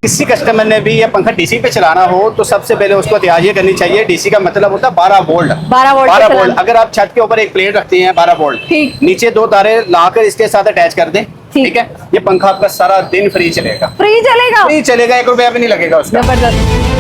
किसी कस्टमर ने भी ये पंखा डीसी पे चलाना हो तो सबसे पहले उसको तैयारी ये करनी चाहिए। डीसी का मतलब होता है 12 वोल्ट। 12 वोल्ट। अगर आप छत के ऊपर एक प्लेट रखती हैं 12 वोल्ट, नीचे 2 तारे लाकर इसके साथ अटैच कर दें, ठीक है, ये पंखा आपका सारा दिन फ्री चलेगा। फ्री चलेगा? फ्री चलेगा, 1 रुपया भी नहीं लगेगा उसका। जबरदस्त।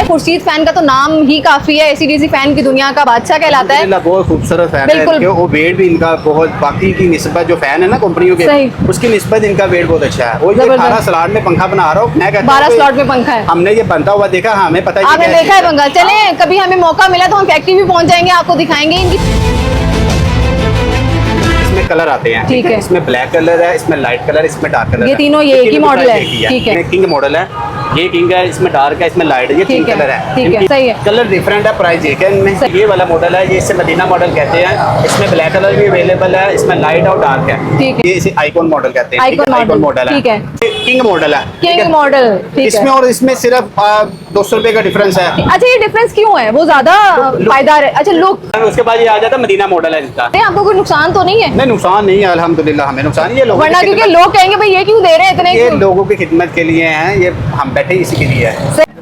खुर्शीद फैन का तो नाम ही काफी है, एसी-डीसी फैन की दुनिया का बादशाह कहलाता है। बहुत खूबसूरत फैन है, वो वेट भी इनका बहुत, बाकी की निस्बत जो फैन है ना कंपनियों के, उसकी निस्बत इनका वेट बहुत अच्छा है। वो 18 स्लॉट में पंखा बना रहा हूँ मैं, 12 स्लॉट में पंखा है। हमने ये बनता हुआ देखा, हमें पता है, आपने देखा है पंखा। चले कभी हमें मौका मिला तो हम फैक्ट्री भी पहुंच जाएंगे, आपको दिखाएंगे इनकी। कलर आते हैं, ठीक है, इसमें ब्लैक कलर है, इसमें लाइट कलर, इसमें डार्क कलर, ये तीनों ये एक ही मॉडल है, ठीक है, किंग मॉडल है, ये किंग है, इसमें डार्क है, इसमें लाइट है, ये 3 कलर है, ठीक है, सही है। कलर डिफरेंट है, प्राइस एक है इनमें। ये वाला मॉडल है, ये इसे मदीना मॉडल कहते हैं, इसमें ब्लैक कलर भी अवेलेबल है, इसमें लाइट और डार्क है, ये इसे आइकॉन मॉडल कहते हैं, आइकॉन मॉडल है, किंग मॉडल है, किंग मॉडल, इसमें और इसमें सिर्फ 200 रुपए का डिफरेंस है। अच्छा, ये डिफरेंस क्यों है? वो ज्यादा पायदार है? अच्छा, लुक। उसके बाद ये आ जाता है मदीना मॉडल है इसका। आपको कोई नुकसान तो नहीं है? नहीं, नुकसान नहीं है, अल्हम्दुलिल्लाह हमें नुकसान, ये लोगों, वरना क्योंकि लोग कहेंगे भाई ये क्यों दे रहे हैं इतने, ये लोगों की खिदमत के लिए हैं, ये हम बैठे इसी के लिए है।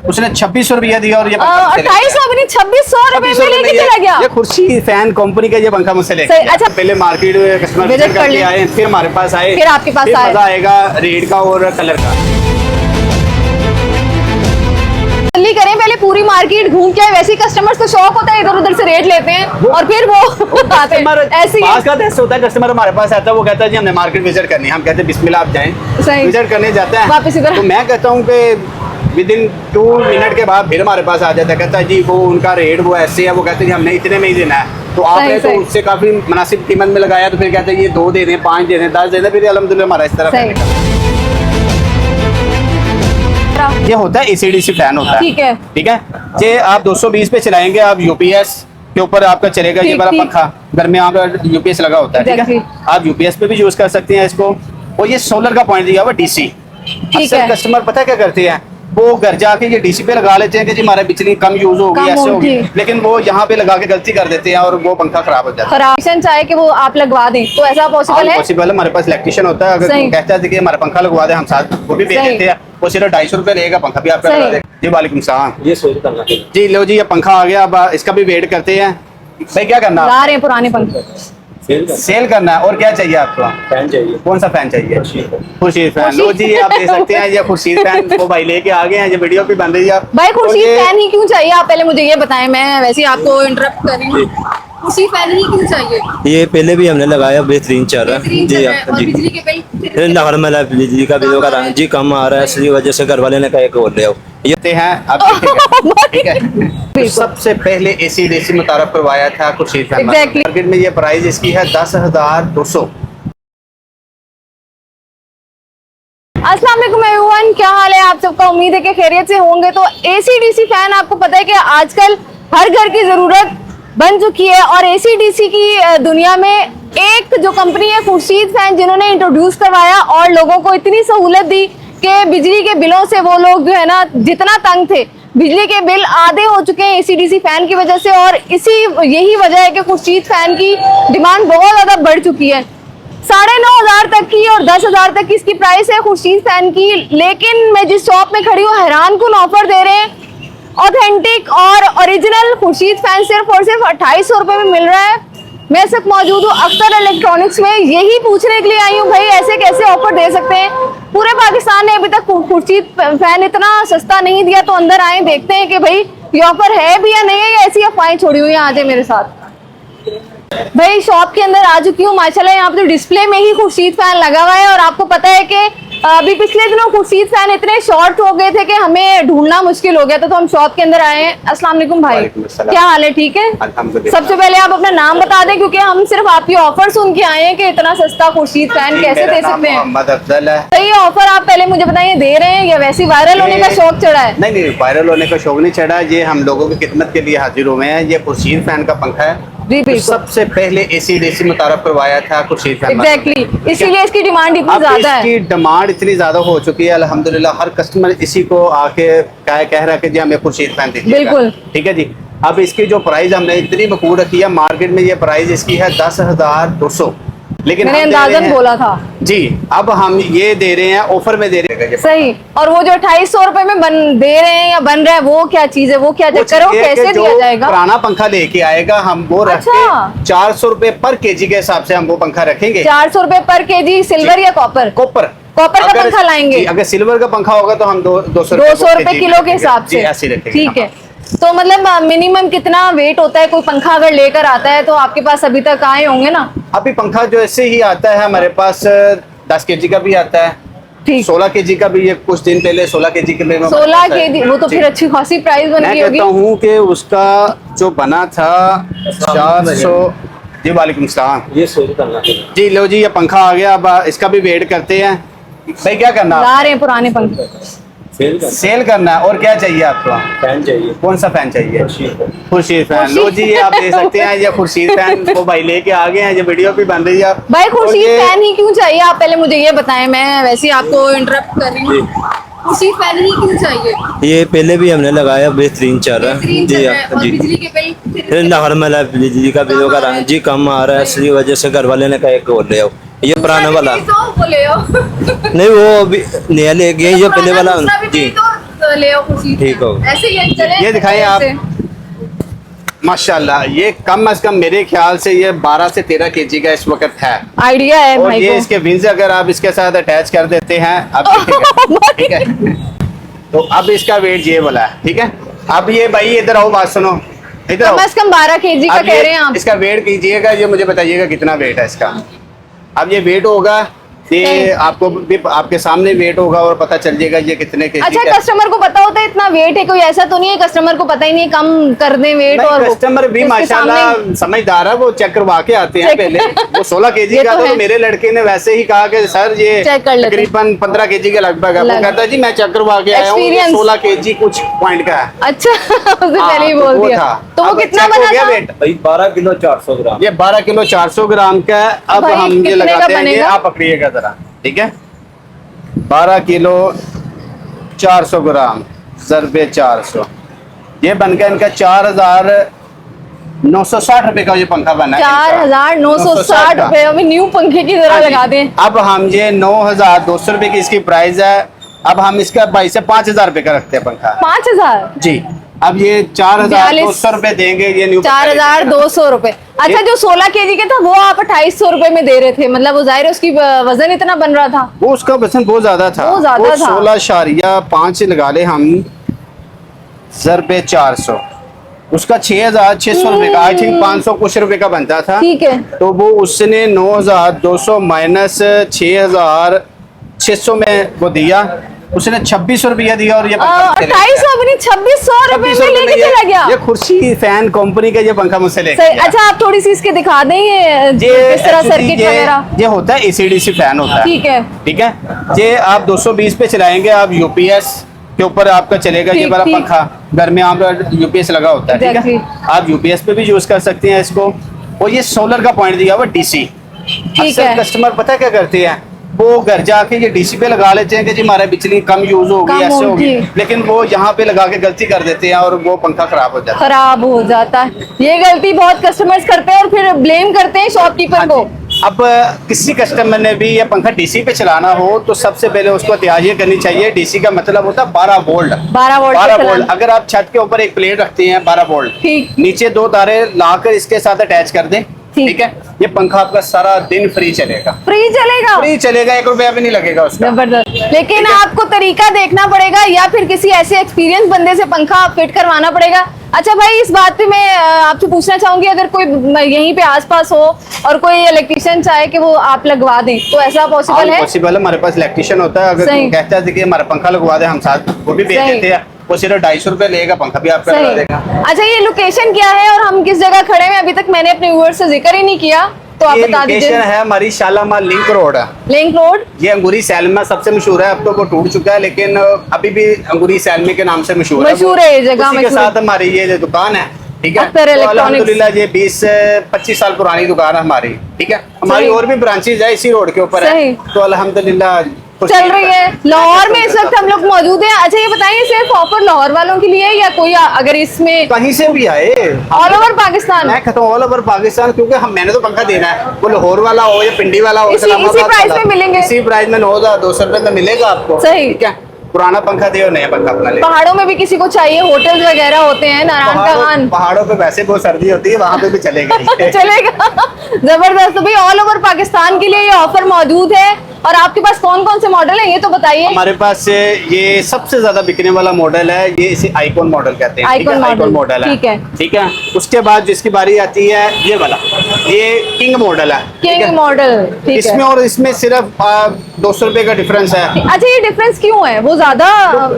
उसने 2600 रुपया दिया और ये 2800 भी नहीं, 2600 रुपए में लेके चला गया। ये खुर्शीद फैन कंपनी का ये पंखा मुझसे लेके। अच्छा, पहले मार्केट कस्टमर विजिट करके आए, फिर हमारे पास आए, फिर आपके पास आए। मजा आएगा रेट का और कलर का। जल्दी करें, पहले पूरी मार्केट घूम के आए। वैसे ही कस्टमर्स को शौक होता है, इधर उधर से रेट लेते हैं और फिर वो आते हैं। ऐसे होता है, कस्टमर हमारे पास आता है, वो कहता है जी हमने मार्केट विजिट करनी है, हम कहते हैं बिस्मिल्लाह आप जाएं, विजिट करने जाते हैं वापस इधर। तो मैं कहता हूँ कि विदिन 2 मिनट के बाद फिर हमारे पास आ जाता है, कहता है जी वो उनका रेट वो ऐसे है, वो कहते हैं हमने इतने में ही देना है, तो आपने तो उससे काफी मुनासिब कीमत में लगाया, तो फिर कहते हैं ये 2 दे दें, 5 दे दें, 10 दे दें, फिर अल्हम्दुलिल्लाह हमारा इस तरह। ये होता है एसी-डीसी फैन होता है, ठीक है। ये आप 220 पे चलाएंगे, आप यूपीएस के ऊपर आपका चलेगा ये वाला पंखा, घर में आपका यूपीएस लगा होता है, ठीक है, आप यूपीएस पे भी यूज कर सकते हैं इसको। और ये सोलर का पॉइंट दिया हुआ डीसी। अक्सर कस्टमर पता क्या करते हैं, वो घर जाके ये डीसी पे लगा लेते हैं कि जी हमारा बिजली कम यूज होगी, ऐसे होगी, लेकिन वो यहाँ पे लगा के गलती कर देते हैं और वो पंखा खराब हो जाता है। इलेक्ट्रिशियन चाहे कि वो आप लगवा दें तो ऐसा पॉसिबल है? पॉसिबल है, हमारे पास इलेक्ट्रिशियन होता है, अगर कहता है कि हमारा पंखा लगवा दे, हम साथ वो भी दे देते हैं, वो सिर्फ 250 रुपए लेगा, पंखा भी आपका लगा देगा। जी वालेकुम सलाम, ये सोच करना जी, लो जी ये पंखा आ गया, अब इसका भी वेट करते हैं भाई, क्या करना है? ला रहे हैं पुराने पंखे, सेल करना है। और क्या चाहिए आपको? फैन चाहिए। कौन सा फैन चाहिए? खुर्शीद फैन। लो जी ये आप ले सकते हैं, ये खुर्शीद फैन वो भाई लेके आ गए हैं, ये वीडियो भी बन रही है भाई। खुर्शीद फैन ही क्यों चाहिए, आप पहले मुझे ये बताएं, मैं वैसे ही आपको इंटरप्ट कर रही हूँ। खुर्शीद फैन ही क्यों चाहिए? ये पहले भी हमने लगाया, बेहतरीन चल रहा है जी। बिजली के बिल नॉर्मल है, बिजली का बिल वगैरह जी कम आ रहा है, इसलिए वजह से घर वाले ने कहा कि और ले आओ ये हैं आप, ठीक है। सबसे पहले एसी-डीसी मुतारफ करवाया था खुर्शीद फैन, मार्केट में ये प्राइस इसकी है 10,200। अस्सलाम वालेकुम एवरीवन, क्या हाल है आप सबका? उम्मीद है कि खैरियत से होंगे। तो एसी-डीसी फैन आपको पता है कि आजकल हर घर की जरूरत बन चुकी है और एसी-डीसी की दुनिया में एक जो कंपनी है खुर्शीद फैन, जिन्होंने इंट्रोड्यूस करवाया और लोगों को इतनी सहूलत दी कि बिजली के बिलों से वो लोग जो है ना जितना तंग थे, बिजली के बिल आधे हो चुके हैं एसी-डीसी फैन की वजह से। और यही वजह है कि खुर्शीद फैन की डिमांड बहुत ज्यादा बढ़ चुकी है। 9,500 तक की और 10,000 तक की इसकी प्राइस है खुर्शीद फैन की। लेकिन मैं जिस शॉप में खड़ी हूँ, हैरान कुन ऑफर दे रहे हैं। ऑथेंटिक और ओरिजिनल खुर्शीद फैन सिर्फ और सिर्फ 2800 रुपए में मिल रहा है। मैं इस वक्त मौजूद हूँ अख्तर इलेक्ट्रॉनिक्स में, यही पूछने के लिए आई हूँ भाई ऐसे कैसे ऑफर दे सकते हैं। पूरे पाकिस्तान ने अभी तक खुर्शीद फैन इतना सस्ता नहीं दिया, तो अंदर आए देखते हैं कि भाई ये ऑफर है भी या नहीं है, या ऐसी अफवाहें छोड़ी हुई हैं। आ जाए मेरे साथ भाई, शॉप के अंदर आ चुकी हूँ। माशाल्लाह यहाँ पे तो डिस्प्ले में ही खुर्शीद फैन लगा हुआ है और आपको पता है कि अभी पिछले दिनों खुर्शीद फैन इतने शॉर्ट हो गए थे कि हमें ढूंढना मुश्किल हो गया था, तो हम शॉप के अंदर आए हैं। अस्सलाम वालेकुम भाई, क्या हाल है? ठीक है, सबसे पहले आप अपना नाम बता दें, क्योंकि हम सिर्फ आपकी ऑफर सुन के आए हैं कि इतना सस्ता खुर्शीद फैन कैसे दे सकते हैं। तो ये ऑफर आप पहले मुझे बताइए, दे रहे हैं या वैसे वायरल होने का शौक चढ़ा है? नहीं, वायरल होने का शौक नहीं चढ़ा, ये हम लोगों की खिदमत के लिए हाजिर हुए हैं। ये खुर्शीद फैन का पंखा है, तो सबसे पहले एसी-डीसी मुतारफ करवाया था खुर्शीद फैन। एग्जैक्टली, इसीलिए इसकी डिमांड इतनी ज्यादा है। इसकी डिमांड इतनी ज्यादा हो चुकी है अल्हम्दुलिल्लाह, हर कस्टमर इसी को आके कह रहा है कि जी हमें खुर्शीद फैन दीजिएगा। बिल्कुल, ठीक है जी। अब इसकी जो प्राइस हमने इतनी मकबूल रखी है मार्केट में, ये प्राइस इसकी है 10,200। लेकिन मैंने हम दे रहे अंदाजन हैं- बोला था जी, अब हम ये दे रहे हैं, ऑफर में दे रहे हैं। सही। और वो जो 250 रुपए में दे रहे हैं या बन रहा है, वो क्या चीज है, वो क्या वो चक्कर है, वो चीज़ ये है कैसे कि जो दिया जाएगा? पुराना पंखा लेके आएगा हम वो रख के अच्छा। 400 रुपए पर केजी के हिसाब से हम वो पंखा रखेंगे। 400 रुपए पर केजी, सिल्वर या कॉपर? कॉपर कॉपर का पंखा लाएंगे। जी, अगर सिल्वर का पंखा होगा तो हम 200 रुपए किलो के हिसाब जी, से। ऐसे रखेंगे। ठीक है। तो मतलब मिनिमम कितना वेट होता है कोई पंखा अगर लेकर आता है? तो आपके पास अभी तक आए होंगे ना? अभी पंखा जो ऐसे ही आता है हमारे पास 10 केजी का भी आता है, ठीक। 16 केजी का भी। ये कुछ दिन पहले 16 केजी के लिए 16 केजी, वो तो फिर अच्छी खासी प्राइस बन मैं गई होगी। कहता हूँ कि उसका जो बना था 400। जी वालेकुम सलाम। ये सेल करना है। जी लो जी, ये पंखा आ गया। अब इसका भी वेट करते हैं भाई। क्या करना ला रहे हैं पुराने पंखे। सेल करना सेल करना है। और क्या चाहिए आपको? फैन चाहिए। कौन सा फैन चाहिए? खुर्शीद फैन। लो जी, ये आप ले सकते हैं। ये खुर्शीद फैन को भाई लेके आ गए हैं। ये वीडियो भी बन रही है भाई खुर्शीद और ये- फैन ही क्यों चाहिए? आप पहले मुझे ये बताएं, मैं वैसे ही आपको इंटरप्ट कर रही हूँ। खुर्शीद फैन ही क्यों चाहिए? ये पहले भी हमने लगाया, बेहतरीन चल रहा है बेहतरीन जी। चल रहा है। और जी बिजली के बिल फिर नॉर्मल है, बिजली का बिल वगैरह जी कम आ रहा है, इसलिए वजह से घर वाले ने कहा एक और ले आओ। ये पुराना वाला ले आओ। नहीं, वो अभी नया ले गए। ये पहले वाला जी ले आओ खुर्शीद ठीक फैन। हो। ऐसे ही चले। ये दिखाएं आप। माशाल्लाह, ये कम से कम मेरे ख्याल से ये 12 से 13 केजी का इस वक्त है। आइडिया है और भाई ये को। इसके विंग्स अगर आप इसके साथ अटैच कर देते हैं अब देखिएगा, ठीक है। तो अब इसका वेट ये वाला है, ठीक है। अब ये भाई इधर आओ, बात सुनो, इधर आओ। कम से कम 12 केजी का अब कह ये रहे हैं आप। इसका वेट कीजिएगा, ये मुझे बताइएगा कितना वेट है इसका। अब ये वेट होगा, ये आपको भी आपके सामने वेट होगा और पता चल जाएगा ये कितने केजी अच्छा, का है। कस्टमर को पता होता है इतना वेट है? कोई ऐसा तो नहीं है कस्टमर को पता ही नहीं है, कम कर दें वेट? नहीं, और वो कस्टमर भी उसके माशाल्लाह सामने- समझदार है, वो चेक करवा के आते हैं चेक- पहले। वो 16 केजी ये का तो था, है। तो मेरे लड़के ने वैसे ही कहा कि सर ये चेक कर लेते हैं। तकरीबन 15 केजी के लगभग है। वो कहता है जी मैं चेक करवा के आया हूँ, Experience। 16 केजी कुछ पॉइंट का है। अच्छा उसने हाँ, पहले ही तो बोल वो दिया। था। तो वो अब कितना check हो बना गया था? वेट? भाई 12 किलो 400 ग्राम। ये 12 किलो 400 ग्राम का है। अब भाई, हम ये कितने का लगाते हैं, ये बनेगा? आप पकड़िएगा जरा, ठीक है। 12 किलो 400 ग्राम ज़रबे 400, ये बनकर इनका 4,960 रुपए का ये पंखा बना है। 4,960 रुपए अभी न्यू पंखे की तरह लगा दें। अब हम ये 9,200 रुपए की इसकी प्राइस है। अब हम इसका 22 से 5,000 रुपए का रखते हैं पंखा। 5,000? जी, अब ये 4,200 रुपए देंगे ये न्यू 4,200 रुपए। अच्छा, जो 16 केजी के था वो आप 2,800 रुपए में दे रहे थे, मतलब वो जाहिर है उसकी वजन इतना बन रहा था। वो उसका वजन बहुत ज्यादा था। बहुत ज्यादा था। 16.5 लगा ले हम ज़रबे 400, उसका 6,600 रुपए का, आई थिंक 500 कुछ रुपए का बनता था। ठीक है। तो वो उसने 9,200 माइनस 6,600 में वो दिया, उसने 2,600 रुपया दिया और ये पंखा मुझसे ले गया। 2,200 अपनी 2,600 रुपए 2600 में लेके ये- चला गया। ये खुर्शीद फैन कंपनी का ये पंखा मुझसे ले सही। गया। अच्छा, आप थोड़ी सी इसके दिखा दें ये किस तरह actually सर्किट वगैरह। ये होता है ACDC फैन होता है। ठीक है। ठीक है। ये आप 220 पे चलाएंगे, आप UPS के ऊपर आपका चलेगा ये ठीक, वाला ठीक। पंखा। घर में आप UPS लगा होता है, ठीक है। Exactly। आप UPS पे भी यूज कर सकते हैं इसको। और ये सोलर का पॉइंट दिया हुआ DC। ठीक है। कस्टमर पता है क्या करते हैं, वो घर जाके ये DC पे लगा लेते हैं कि जी हमारा बिजली कम यूज होगी, कम ऐसे होगी, होगी। लेकिन वो यहाँ पे लगा के गलती कर देते हैं और वो पंखा खराब हो जाता है। खराब हो जाता है। ये गलती बहुत कस्टमर्स करते हैं और फिर ब्लेम करते हैं शॉपकीपर को। अब किसी कस्टमर ने भी ये पंखा DC पे चलाना हो तो सबसे पहले उसको एहतियात ये करनी चाहिए। DC का मतलब होता है 12 वोल्ट। 12 वोल्ट पे 12 चलाना। वोल्ट। अगर आप छत के ऊपर एक प्लेट रखते हैं 12 वोल्ट, ठीक। नीचे 2 तारे लाकर इसके साथ अटैच कर दें, ठीक। ठीक है। ये पंखा आपका सारा दिन फ्री चलेगा। फ्री चलेगा? फ्री चलेगा, 1 रुपया भी नहीं लगेगा उसका। जबरदस्त। लेकिन आपको तरीका देखना पड़ेगा या फिर किसी ऐसे एक्सपीरियंस बंदे से पंखा फिट करवाना पड़ेगा। अच्छा भाई, इस बात पे मैं आपसे पूछना चाहूंगी, अगर कोई यहीं पे आसपास हो और कोई इलेक्ट्रिशियन चाहे कि वो आप लगवा दें, तो ऐसा पॉसिबल है? पॉसिबल है, हमारे पास इलेक्ट्रिशियन होता है। अगर सही। कोई कहता है कि हमारा पंखा लगवा दे, हम साथ वो भी भेज सही। देते हैं। वो सिर्फ 250 रुपए लेगा, पंखा भी आपका लगा सही। देगा। अच्छा, ये लोकेशन क्या है और हम किस जगह खड़े हैं? अभी तक मैंने अपने व्यूअर्स से जिक्र ही नहीं किया, तो आप ये बता लोकेशन दीजिए। है हमारी शालामार लिंक रोड है। Link road. ये अंगूरी सैलमा सबसे मशहूर है, अब तो वो टूट चुका है, लेकिन अभी भी अंगूरी सैलमे के नाम से मशहूर है। मशहूर है ये जगह, उसी के मशहूर है। साथ हमारी ये दुकान है, ठीक है। अख्तर तो इलेक्ट्रॉनिक्स। अल्हम्दुलिल्लाह ये 20 से 25 साल पुरानी दुकान है हमारी, ठीक है। हमारी सही। और भी ब्रांचेज है इसी रोड के ऊपर है, सही। तो अल्हम्दुलिल्लाह चल रही है। लाहौर में इस वक्त हम लोग मौजूद हैं। अच्छा ये बताइए, सिर्फ ऑफर लाहौर वालों के लिए है या कोई अगर इसमें कहीं से भी आए, ऑल ओवर पाकिस्तान? मैं कहता हूँ ऑल ओवर पाकिस्तान, क्योंकि मैंने तो पंखा देना है, वो लाहौर वाला हो या पिंडी वाला हो, इसी प्राइस में मिलेंगे, इसी प्राइस में 9,200 रुपए में मिलेगा आपको। सही। ठीक है, पुराना पंखा दे और नया पंखा अपना ले। पहाड़ों में भी किसी को चाहिए, होटल वगैरह होते हैं, नारायण कहान पहाड़ों पे वैसे बहुत सर्दी होती है, वहाँ पे भी चलेगा चलेगा। जबरदस्त। तो भाई ऑल ओवर पाकिस्तान के लिए ये ऑफर मौजूद है। और आपके पास कौन कौन से मॉडल हैं ये तो बताइए। हमारे पास ये सबसे ज्यादा बिकने वाला मॉडल है, ये इसे आइकॉन मॉडल कहते हैं। आइकॉन मॉडल है, ठीक है। उसके बाद जिसकी बारी आती है ये वाला, ये किंग मॉडल है। किंग मॉडल, ठीक है। इसमें और इसमें सिर्फ 200 रुपए का डिफरेंस है। अच्छा ये डिफरेंस क्यों है? वो ज्यादा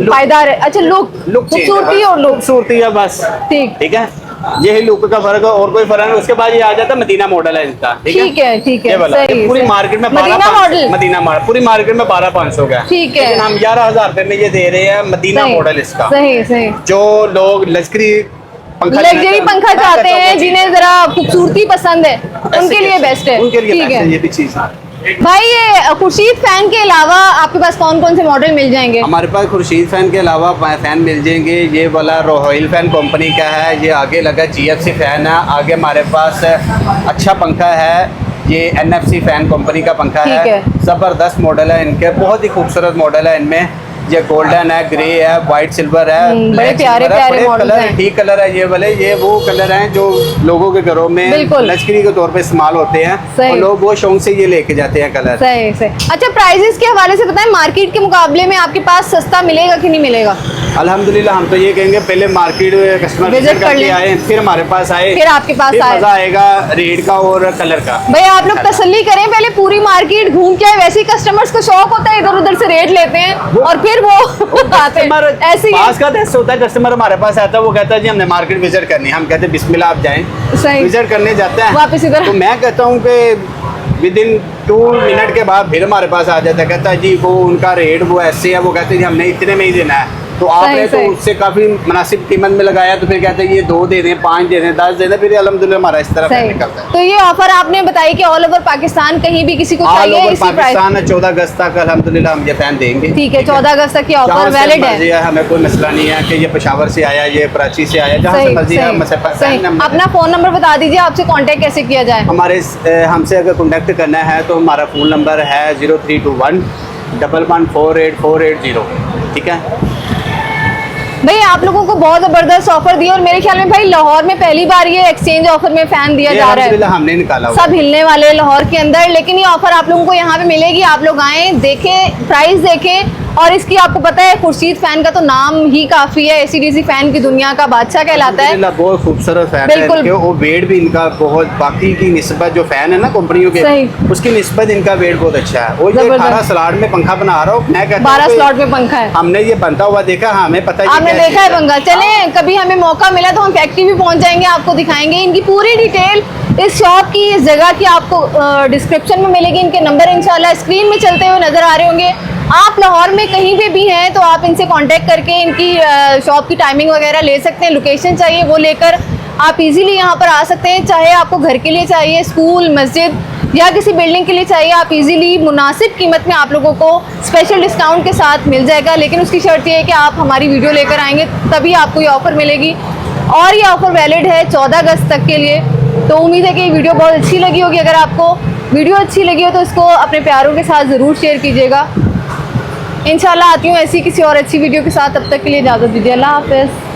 पायदार है? अच्छा लुक, खूबसूरती और लुक, खूबसूरती है बस। ठीक है, यही लुक का फर्क है और कोई फर्क नहीं। उसके बाद ये आ जाता है मदीना मॉडल है इसका। ठीक है, ये वाला पूरी मार्केट में मदीना मॉडल, मदीना मॉडल पूरी मार्केट में 12,500 का। ठीक है, लेकिन हम 11,000 रुपए में ये दे रहे हैं मदीना मॉडल इसका। सही। जो लोग लश्करी लग्जरी पंखा चाहते हैं, जिन्हें जरा खूबसूरती पसंद है, उनके लिए बेस्ट है। उनके लिए ठीक है, ये भी चीज है। भाई ये खुर्शीद फैन के अलावा आपके पास कौन कौन से मॉडल मिल जाएंगे? हमारे पास खुर्शीद फैन के अलावा फैन मिल जाएंगे। ये वाला रॉयल फैन कंपनी का है, ये आगे लगा GFC फैन है। आगे हमारे पास अच्छा पंखा है, ये NFC फैन कंपनी का पंखा है। जबरदस्त मॉडल है इनके, बहुत ही खूबसूरत मॉडल है इनमें। ये गोल्डन है, ग्रे है, व्हाइट सिल्वर है, बड़े प्यारे कलर है। ठीक कलर है ये वाले, ये वो कलर हैं जो लोगों के घरों में लश्करी के तौर पे इस्तेमाल होते हैं और लोग वो शौक से ये लेके जाते हैं कलर। सही। अच्छा प्राइसेस के हवाले से बताएं, मार्केट के मुकाबले में आपके पास सस्ता मिलेगा कि नहीं मिलेगा? अल्हम्दुलिल्लाह हम तो ये कहेंगे पहले मार्केट कस्टमर विजिट करके आए, फिर हमारे पास आए, फिर आपके पास आए, मजा आएगा रेट का और कलर का। भाई आप लोग तसल्ली करें, पहले पूरी मार्केट घूम के आए। वैसे ही कस्टमर्स को शौक होता है इधर उधर से रेट लेते हैं और फिर वो आते हैं। ऐसे होता है, कस्टमर हमारे पास आता है, वो कहता है जी हमने मार्केट विजिट करनी है। हम कहते हैं बिस्मिल्लाह आप जाएं, विजिट करने जाते हैं वापस इधर। तो मैं कहता हूँ कि विदिन 2 मिनट के बाद फिर हमारे पास आ जाता है, कहता है जी वो उनका रेट वो ऐसे है, वो कहते हैं जी हमने इतने में ही देना है। तो आपने तो उससे काफी मुनासिब कीमत में लगाया, तो फिर कहते हैं ये 2 दे दें, 5 दे दें, 10 दे दें, फिर अल्हम्दुलिल्लाह हमारा इस तरह निकलता है। तो ये ऑफर आपने बताई कि ऑल ओवर पाकिस्तान कहीं भी किसी को चाहिए इसी प्राइस? पाकिस्तान 14 अगस्त तक अल्हम्दुलिल्लाह हम ये फैन देंगे। ठीक है, 14 अगस्त तक की ऑफर वैलिड है। हमें कोई मसला नहीं है कि ये पेशावर से आया, ये कराची से आया, जहाँ से मर्जी है। अपना फोन नंबर बता दीजिए, आपसे कांटेक्ट कैसे किया जाए? हमसे अगर कॉन्टेक्ट करना है तो हमारा फोन नंबर है 0321 1148 ठीक है भाई। आप लोगों को बहुत जबरदस्त ऑफर दिया और मेरे ख्याल में भाई लाहौर में पहली बार ये एक्सचेंज ऑफर में फैन दिया जा रहा है, हमने निकाला सब हिलने वाले लाहौर के अंदर। लेकिन ये ऑफर आप लोगों को यहाँ पे मिलेगी, आप लोग आए, देखें, प्राइस देखें। और इसकी आपको पता है खुर्शीद फैन का तो नाम ही काफी है, ACDC फैन की दुनिया का बादशाह कहलाता है। बहुत खूबसूरत फैन बिल्कुल। है और वेट भी इनका बहुत, बाकी की निस्बत जो फैन है ना कंपनियों के, उसकी निस्बत इनका वेट बहुत अच्छा है। और ये 18 स्लॉट में पंखा बना रहा हूँ, मैं कहता हूँ 12 स्लॉट में पंखा है। हमने ये बनता हुआ देखा, हमें पता है, आपने देखा है पंखा। चले कभी हमें मौका मिला तो हम फैक्ट्री भी पहुंच जाएंगे, आपको दिखाएंगे इनकी पूरी डिटेल, इस शॉप की, इस जगह की आपको डिस्क्रिप्शन में मिलेगी। इनके नंबर इंशाल्लाह स्क्रीन में चलते हुए नजर आ रहे होंगे। आप लाहौर में कहीं पे भी हैं तो आप इनसे कांटेक्ट करके इनकी शॉप की टाइमिंग वगैरह ले सकते हैं। लोकेशन चाहिए वो लेकर आप इजीली यहाँ पर आ सकते हैं। चाहे आपको घर के लिए चाहिए, स्कूल, मस्जिद या किसी बिल्डिंग के लिए चाहिए, आप इजीली मुनासिब कीमत में आप लोगों को स्पेशल डिस्काउंट के साथ मिल जाएगा। लेकिन उसकी शर्त ये है कि आप हमारी वीडियो लेकर आएंगे तभी आपको ये ऑफ़र मिलेगी। और ये ऑफ़र वैलिड है 14 अगस्त तक के लिए। तो उम्मीद है कि ये वीडियो बहुत अच्छी लगी होगी। अगर आपको वीडियो अच्छी लगी हो तो इसको अपने प्यारों के साथ ज़रूर शेयर कीजिएगा। इंशाल्लाह आती हूँ ऐसी किसी और अच्छी वीडियो के साथ, तब तक के लिए इजाज़त दीजिए। अल्लाह हाफ़िज़।